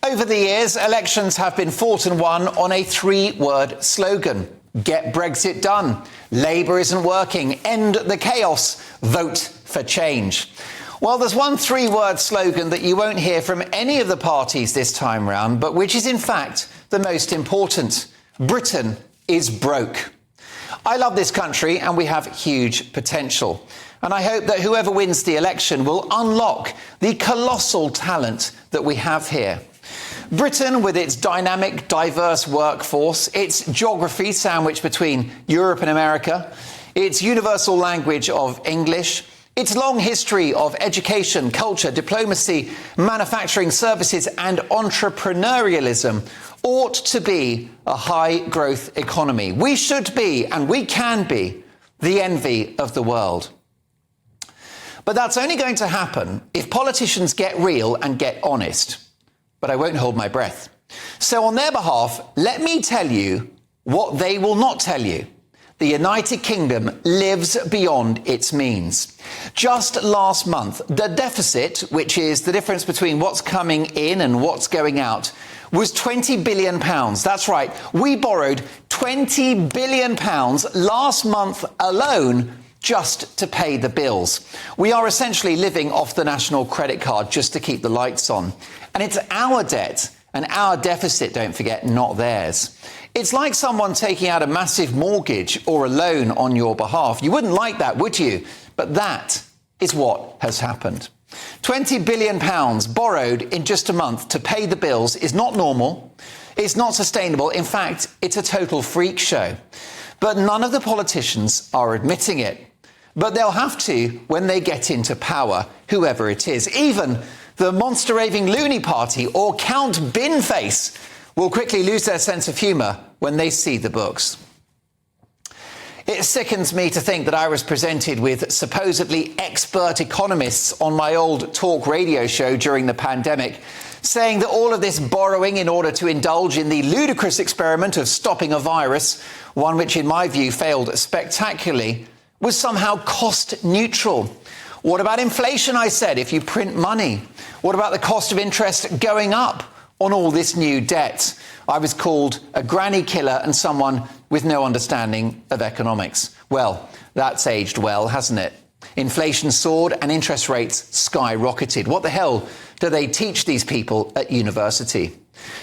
Over the years, elections have been fought and won on a three-word slogan. Get Brexit done. Labour isn't working. End the chaos. Vote for change. Well, there's one three-word slogan that you won't hear from any of the parties this time round, but which is in fact the most important. Britain is broke. I love this country and we have huge potential. And I hope that whoever wins the election will unlock the colossal talent that we have here. Britain, with its dynamic, diverse workforce, its geography sandwiched between Europe and America, its universal language of English, its long history of education, culture, diplomacy, manufacturing services and entrepreneurialism ought to be a high-growth economy. We should be, and we can be, the envy of the world. But that's only going to happen if politicians get real and get honest. But I won't hold my breath. So on their behalf, let me tell you what they will not tell you. The United Kingdom lives beyond its means. Just last month, the deficit, which is the difference between what's coming in and what's going out, was £20 billion. That's right, we borrowed £20 billion last month alone just to pay the bills. We are essentially living off the national credit card just to keep the lights on. And it's our debt and our deficit, don't forget, not theirs. It's like someone taking out a massive mortgage or a loan on your behalf. You wouldn't like that, would you? But that is what has happened. £20 billion borrowed in just a month to pay the bills is not normal. It's not sustainable. In fact, it's a total freak show. But none of the politicians are admitting it. But they'll have to when they get into power, whoever it is. Even the monster-raving loony party or Count Binface will quickly lose their sense of humour when they see the books. It sickens me to think that I was presented with supposedly expert economists on my old talk radio show during the pandemic, saying that all of this borrowing in order to indulge in the ludicrous experiment of stopping a virus, one which in my view failed spectacularly, was somehow cost neutral. What about inflation, I said, if you print money? What about the cost of interest going up on all this new debt? I was called a granny killer and someone with no understanding of economics. Well, that's aged well, hasn't it? Inflation soared and interest rates skyrocketed. What the hell do they teach these people at university?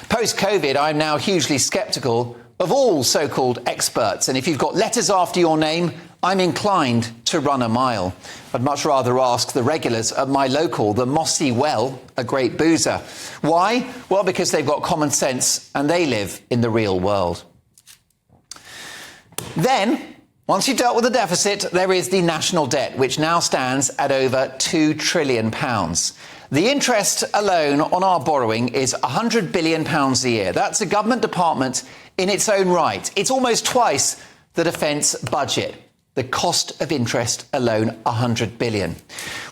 Post-COVID, I'm now hugely sceptical of all so-called experts. And if you've got letters after your name, I'm inclined to run a mile. I'd much rather ask the regulars at my local, the Mossy Well, a great boozer. Why? Well, because they've got common sense and they live in the real world. Then, once you've dealt with the deficit, there is the national debt, which now stands at over £2 trillion. The interest alone on our borrowing is £100 billion a year. That's a government department in its own right. It's almost twice the defence budget. The cost of interest alone, £100 billion.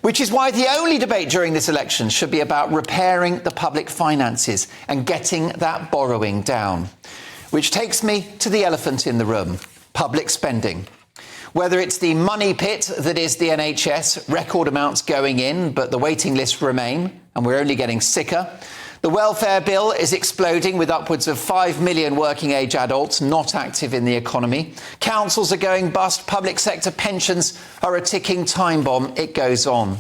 Which is why the only debate during this election should be about repairing the public finances and getting that borrowing down. Which takes me to the elephant in the room, public spending. Whether it's the money pit that is the NHS, record amounts going in, but the waiting lists remain, and we're only getting sicker. The welfare bill is exploding with upwards of 5 million working-age adults not active in the economy. Councils are going bust. Public sector pensions are a ticking time bomb. It goes on.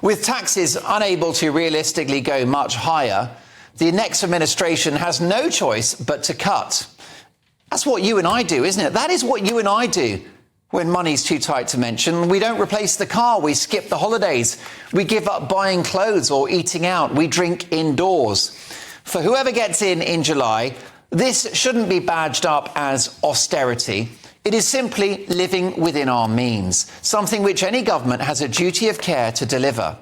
With taxes unable to realistically go much higher, the next administration has no choice but to cut. That's what you and I do, isn't it? That is what you and I do. When money's too tight to mention, we don't replace the car, we skip the holidays, we give up buying clothes or eating out, we drink indoors. For whoever gets in July, this shouldn't be badged up as austerity. It is simply living within our means, something which any government has a duty of care to deliver.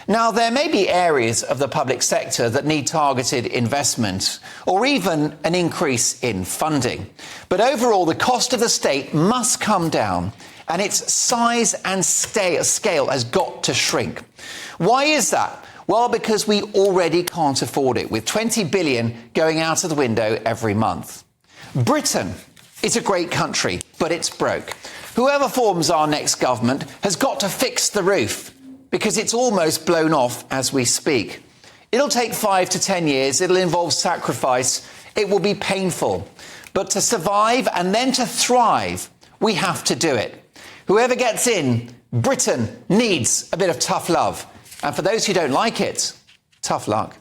Now, there may be areas of the public sector that need targeted investment or even an increase in funding. But overall, the cost of the state must come down and its size and scale has got to shrink. Why is that? Well, because we already can't afford it, with 20 billion going out of the window every month. Britain is a great country, but it's broke. Whoever forms our next government has got to fix the roof, because it's almost blown off as we speak. It'll take 5 to 10 years. It'll involve sacrifice. It will be painful. But to survive and then to thrive, we have to do it. Whoever gets in, Britain needs a bit of tough love. And for those who don't like it, tough luck.